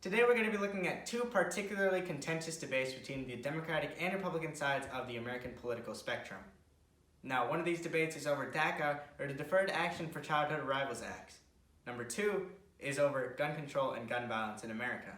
Today we're going to be looking at two particularly contentious debates between the Democratic and Republican sides of the American political spectrum. Now, one of these debates is over DACA, or the Deferred Action for Childhood Arrivals Act. Number two is over gun control and gun violence in America.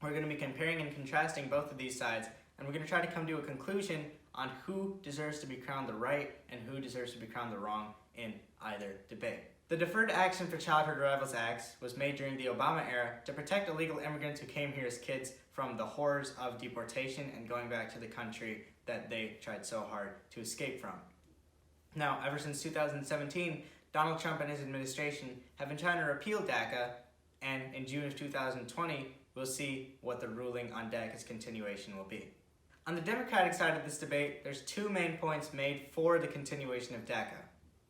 We're going to be comparing and contrasting both of these sides, and we're going to try to come to a conclusion on who deserves to be crowned the right and who deserves to be crowned the wrong in either debate. The Deferred Action for Childhood Arrivals Act was made during the Obama era to protect illegal immigrants who came here as kids from the horrors of deportation and going back to the country that they tried so hard to escape from. Now, ever since 2017, Donald Trump and his administration have been trying to repeal DACA, and in June of 2020, we'll see what the ruling on DACA's continuation will be. On the Democratic side of this debate, there's two main points made for the continuation of DACA.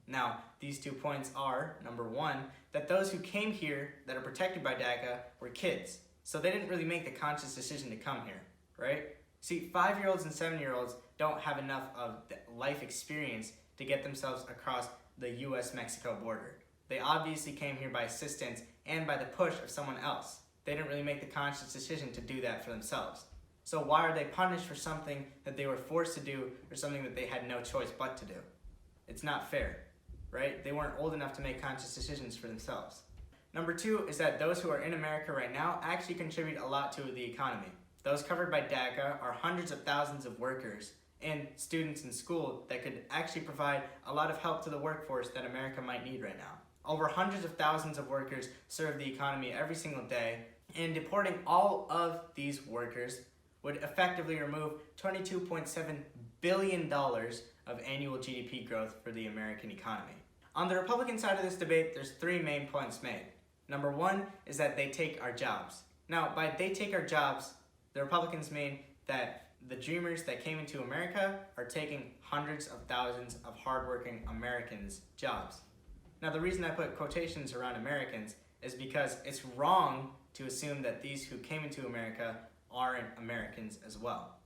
Now, these 2 points are, number one, that those who came here that are protected by DACA were kids, so they didn't really make the conscious decision to come here, right? See, 5-year-olds and 7-year-olds don't have enough of life experience to get themselves across the US-Mexico border. They obviously came here by assistance and by the push of someone else. They didn't really make the conscious decision to do that for themselves. So why are they punished for something that they were forced to do or something that they had no choice but to do? It's not fair, right? They weren't old enough to make conscious decisions for themselves. Number two is that those who are in America right now actually contribute a lot to the economy. Those covered by DACA are hundreds of thousands of workers and students in school that could actually provide a lot of help to the workforce that America might need right now. Over hundreds of thousands of workers serve the economy every single day, and deporting all of these workers would effectively remove $22.7 billion of annual GDP growth for the American economy. On the Republican side of this debate, there's three main points made. Number one is that they take our jobs. Now, by they take our jobs, the Republicans mean that the dreamers that came into America are taking hundreds of thousands of hardworking Americans' jobs. Now, the reason I put quotations around Americans is because it's wrong to assume that these who came into America aren't Americans as well.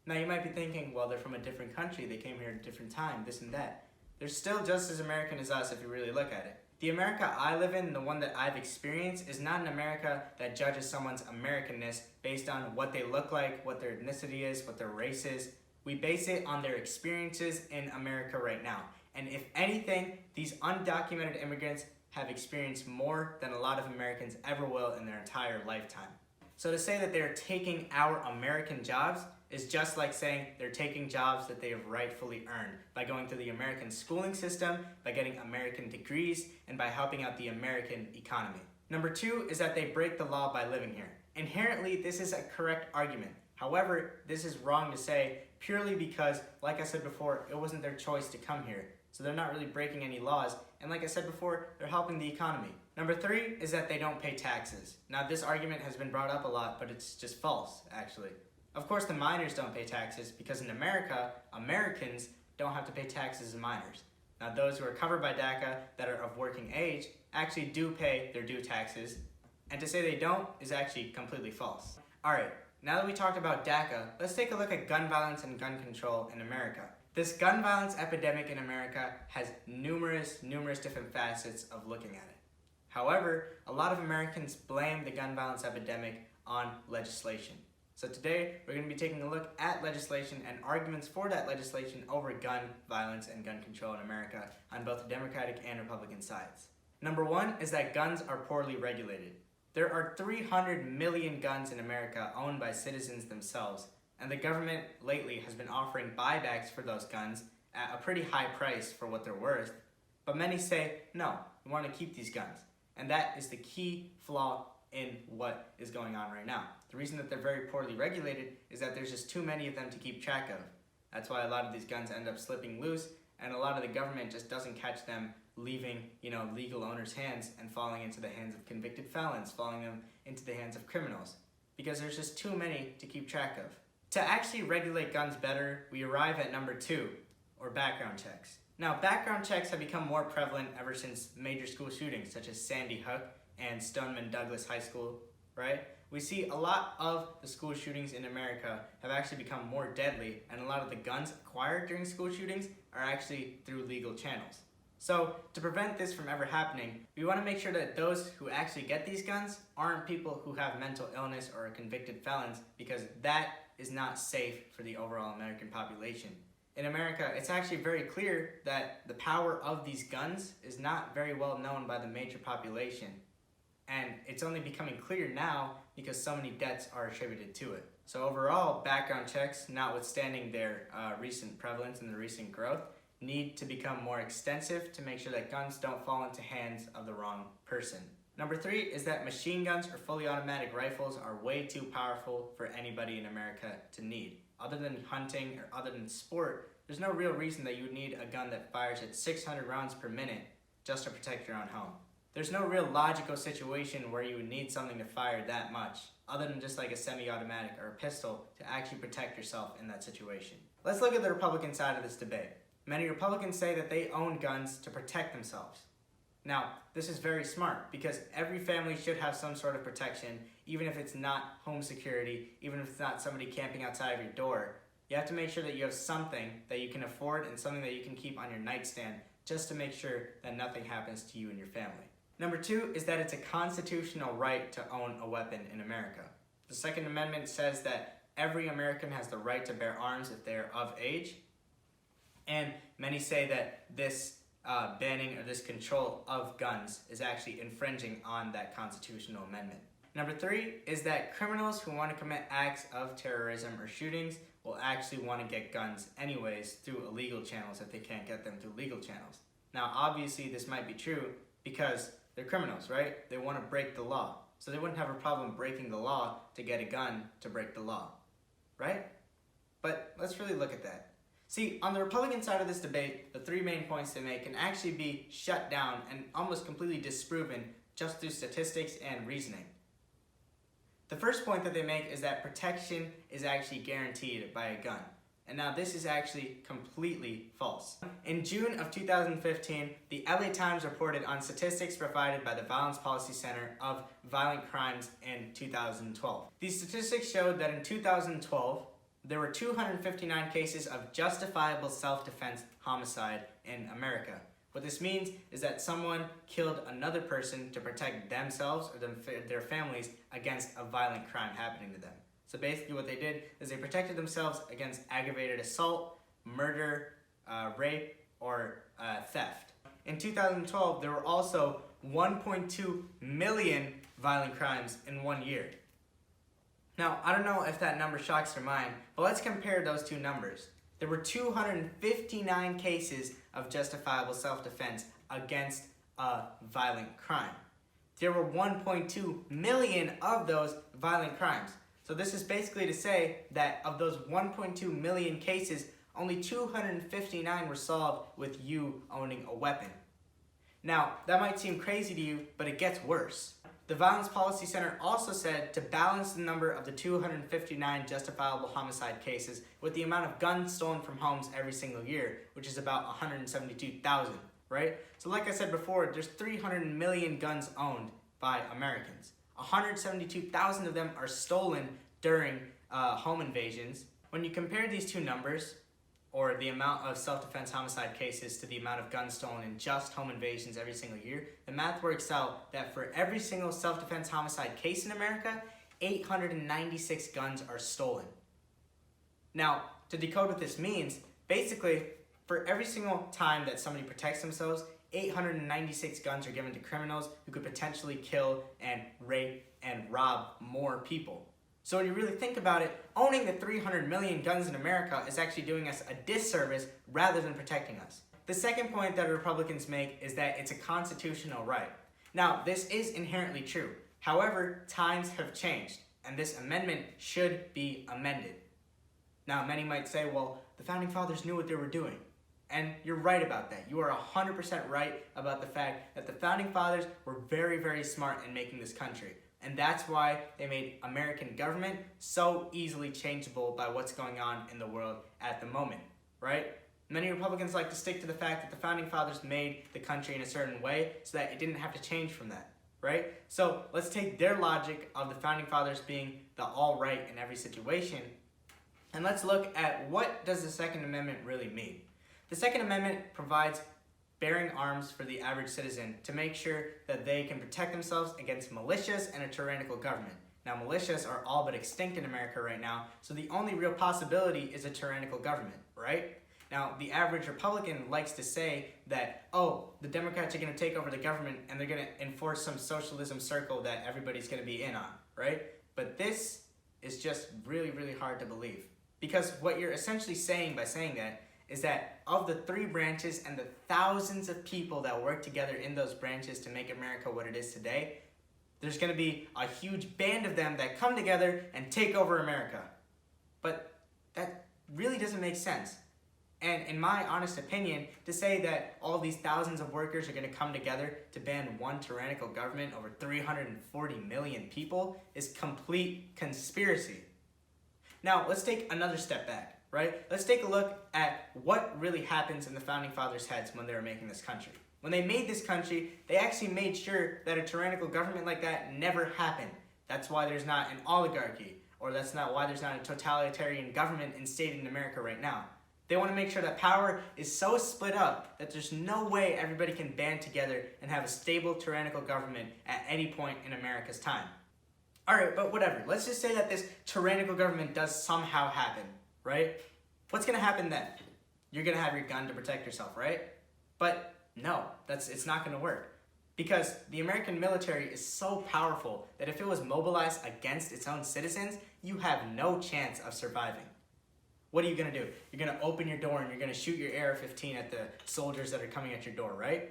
Now, you might be thinking, well, they're from a different country, they came here at a different time, this and that. They're still just as American as us if you really look at it. The America I live in, the one that I've experienced, is not an America that judges someone's Americanness based on what they look like, what their ethnicity is, what their race is. We base it on their experiences in America right now. And if anything, these undocumented immigrants have experienced more than a lot of Americans ever will in their entire lifetime. So to say that they're taking our American jobs is just like saying they're taking jobs that they have rightfully earned by going through the American schooling system, by getting American degrees, and by helping out the American economy. Number two is that they break the law by living here. Inherently, this is a correct argument. However, this is wrong to say purely because, like I said before, it wasn't their choice to come here. So they're not really breaking any laws, and like I said before, they're helping the economy. Number three is that they don't pay taxes. Now, this argument has been brought up a lot, but it's just false, actually. Of course, the minors don't pay taxes because in America, Americans don't have to pay taxes as minors. Now, those who are covered by DACA that are of working age actually do pay their due taxes, and to say they don't is actually completely false. Alright, now that we talked about DACA, let's take a look at gun violence and gun control in America. This gun violence epidemic in America has numerous different facets of looking at it. However, a lot of Americans blame the gun violence epidemic on legislation. So today, we're going to be taking a look at legislation and arguments for that legislation over gun violence and gun control in America on both the Democratic and Republican sides. Number one is that guns are poorly regulated. There are 300 million guns in America owned by citizens themselves, and the government lately has been offering buybacks for those guns at a pretty high price for what they're worth. But many say, no, we want to keep these guns. And that is the key flaw in what is going on right now. The reason that they're very poorly regulated is that there's just too many of them to keep track of. That's why a lot of these guns end up slipping loose, and a lot of the government just doesn't catch them leaving, legal owners' hands and falling into the hands of convicted felons, falling them into the hands of criminals, because there's just too many to keep track of. To actually regulate guns better, we arrive at number two, or background checks. Now, background checks have become more prevalent ever since major school shootings, such as Sandy Hook and Stoneman Douglas High School, right? We see a lot of the school shootings in America have actually become more deadly, and a lot of the guns acquired during school shootings are actually through legal channels. So to prevent this from ever happening, we want to make sure that those who actually get these guns aren't people who have mental illness or are convicted felons, because that is not safe for the overall American population. In America, it's actually very clear that the power of these guns is not very well known by the major population. And it's only becoming clear now because so many deaths are attributed to it. So overall, background checks, notwithstanding their recent prevalence and the recent growth, need to become more extensive to make sure that guns don't fall into hands of the wrong person. Number 3 is that machine guns or fully automatic rifles are way too powerful for anybody in America to need. Other than hunting or other than sport, there's no real reason that you would need a gun that fires at 600 rounds per minute just to protect your own home. There's no real logical situation where you would need something to fire that much, other than just like a semi-automatic or a pistol, to actually protect yourself in that situation. Let's look at the Republican side of this debate. Many Republicans say that they own guns to protect themselves. Now, this is very smart because every family should have some sort of protection, even if it's not home security, even if it's not somebody camping outside of your door. You have to make sure that you have something that you can afford and something that you can keep on your nightstand just to make sure that nothing happens to you and your family. Number 2 is that it's a constitutional right to own a weapon in America. The Second Amendment says that every American has the right to bear arms if they are of age. And many say that this banning or this control of guns is actually infringing on that constitutional amendment. Number 3 is that criminals who want to commit acts of terrorism or shootings will actually want to get guns anyways through illegal channels if they can't get them through legal channels. Now, obviously, this might be true because they're criminals, right? They want to break the law. So they wouldn't have a problem breaking the law to get a gun to break the law, right? But let's really look at that. See, on the Republican side of this debate, the 3 main points they make can actually be shut down and almost completely disproven just through statistics and reasoning. The first point that they make is that protection is actually guaranteed by a gun. And now this is actually completely false. In June of 2015, the LA Times reported on statistics provided by the Violence Policy Center of violent crimes in 2012. These statistics showed that in 2012, there were 259 cases of justifiable self-defense homicide in America. What this means is that someone killed another person to protect themselves or their families against a violent crime happening to them. So basically what they did is they protected themselves against aggravated assault, murder, rape, or theft. In 2012, there were also 1.2 million violent crimes in 1 year. Now, I don't know if that number shocks your mind, but let's compare those two numbers. There were 259 cases of justifiable self-defense against a violent crime. There were 1.2 million of those violent crimes. So this is basically to say that of those 1.2 million cases, only 259 were solved with you owning a weapon. Now, that might seem crazy to you, but it gets worse. The Violence Policy Center also said to balance the number of the 259 justifiable homicide cases with the amount of guns stolen from homes every single year, which is about 172,000, right? So like I said before, there's 300 million guns owned by Americans. 172,000 of them are stolen during home invasions. When you compare these two numbers, or the amount of self-defense homicide cases to the amount of guns stolen in just home invasions every single year, the math works out that for every single self-defense homicide case in America, 896 guns are stolen. Now, to decode what this means, basically, for every single time that somebody protects themselves, 896 guns are given to criminals who could potentially kill and rape and rob more people. So when you really think about it, owning the 300 million guns in America is actually doing us a disservice rather than protecting us. The second point that Republicans make is that it's a constitutional right. Now, this is inherently true. However, times have changed, and this amendment should be amended. Now, many might say, well, the Founding Fathers knew what they were doing. And you're right about that. You are 100% right about the fact that the Founding Fathers were very, very smart in making this country. And that's why they made American government so easily changeable by what's going on in the world at the moment, right? Many Republicans like to stick to the fact that the Founding Fathers made the country in a certain way so that it didn't have to change from that, right? So let's take their logic of the Founding Fathers being the all right in every situation, and let's look at what does the Second Amendment really mean. The Second Amendment provides bearing arms for the average citizen to make sure that they can protect themselves against militias and a tyrannical government. Now, militias are all but extinct in America right now, so the only real possibility is a tyrannical government, right? Now, the average Republican likes to say that, oh, the Democrats are going to take over the government and they're going to enforce some socialism circle that everybody's going to be in on, right? But this is just really, really hard to believe. Because what you're essentially saying by saying that is that of the three branches and the thousands of people that work together in those branches to make America what it is today, there's going to be a huge band of them that come together and take over America. But that really doesn't make sense. And in my honest opinion, to say that all these thousands of workers are going to come together to ban one tyrannical government over 340 million people is complete conspiracy. Now, let's take another step back, right? Let's take a look at what really happens in the Founding Fathers' heads when they were making this country. When they made this country, they actually made sure that a tyrannical government like that never happened. That's why there's not an oligarchy, or that's not why there's not a totalitarian government instated in America right now. They want to make sure that power is so split up that there's no way everybody can band together and have a stable tyrannical government at any point in America's time. Alright, but whatever. Let's just say that this tyrannical government does somehow happen, right? What's going to happen then? You're going to have your gun to protect yourself, right? But no, it's not going to work. Because the American military is so powerful that if it was mobilized against its own citizens, you have no chance of surviving. What are you going to do? You're going to open your door and you're going to shoot your AR-15 at the soldiers that are coming at your door, right?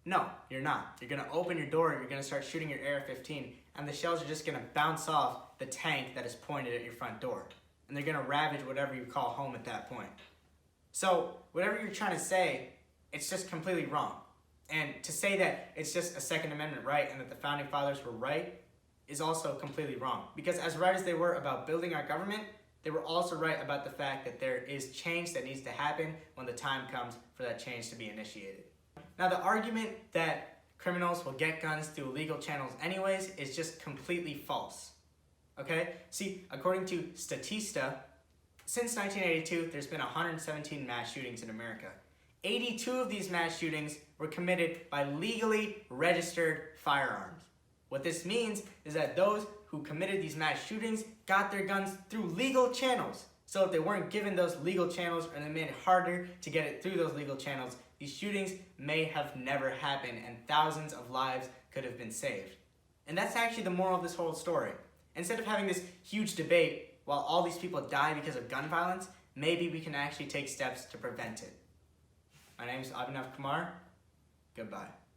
No, you're not. You're going to open your door and you're going to start shooting your AR-15 and the shells are just going to bounce off the tank that is pointed at your front door. And they're going to ravage whatever you call home at that point. So whatever you're trying to say, it's just completely wrong. And to say that it's just a Second Amendment right and that the Founding Fathers were right is also completely wrong. Because as right as they were about building our government, they were also right about the fact that there is change that needs to happen when the time comes for that change to be initiated. Now, the argument that criminals will get guns through legal channels anyways is just completely false. Okay? See, according to Statista, since 1982, there's been 117 mass shootings in America. 82 of these mass shootings were committed by legally registered firearms. What this means is that those who committed these mass shootings got their guns through legal channels. So if they weren't given those legal channels or they made it harder to get it through those legal channels, these shootings may have never happened and thousands of lives could have been saved. And that's actually the moral of this whole story. Instead of having this huge debate while all these people die because of gun violence, maybe we can actually take steps to prevent it. My name is Abhinav Kumar. Goodbye.